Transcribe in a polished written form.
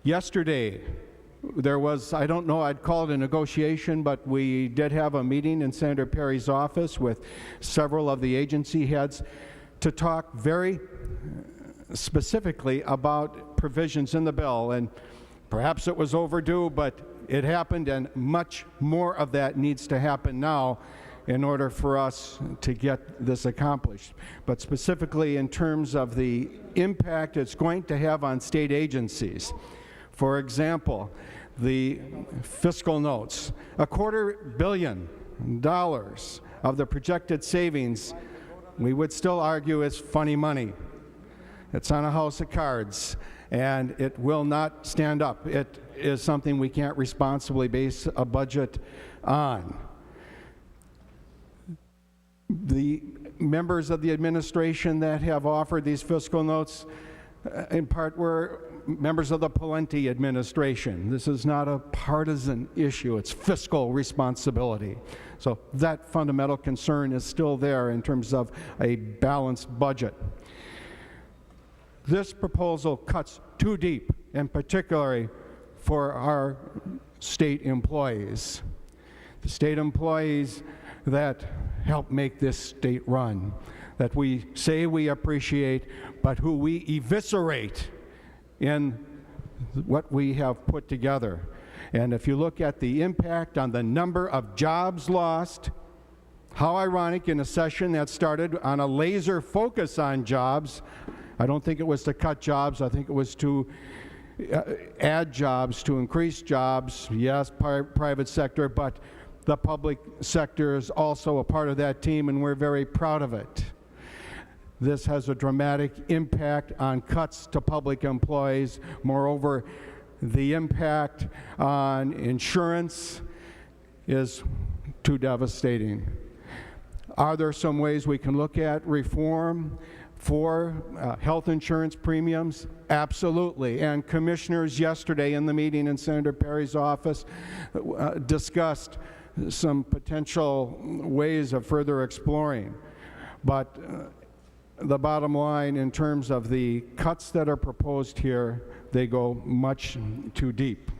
Yesterday, there was, I don't know, I'd call it a negotiation, but we did have a meeting in Senator Perry's office with several of the agency heads to talk very specifically about provisions in the bill. And perhaps it was overdue, but it happened, and much more of that needs to happen now in order for us to get this accomplished. But specifically in terms of the impact it's going to have on state agencies. For example, the fiscal notes, $250 million of the projected savings, we would still argue is funny money. It's on a house of cards, and it will not stand up. It is something we can't responsibly base a budget on. The members of the administration that have offered these fiscal notes in part were members of the Pawlenty administration. This is not a partisan issue, it's fiscal responsibility. So that fundamental concern is still there in terms of a balanced budget. This proposal cuts too deep, in particular for our state employees. The state employees that help make this state run, that we say we appreciate, but who we eviscerate in what we have put together. And if you look at the impact on the number of jobs lost, how ironic in a session that started on a laser focus on jobs. I don't think it was to cut jobs, I think it was to add jobs, to increase jobs. Yes, private sector, but the public sector is also a part of that team, and we're very proud of it. This has a dramatic impact on cuts to public employees. Moreover, the impact on insurance is too devastating. Are there some ways we can look at reform for health insurance premiums? Absolutely. And commissioners yesterday in the meeting in Senator Perry's office discussed some potential ways of further exploring. But the bottom line in terms of the cuts that are proposed here, they go much too deep.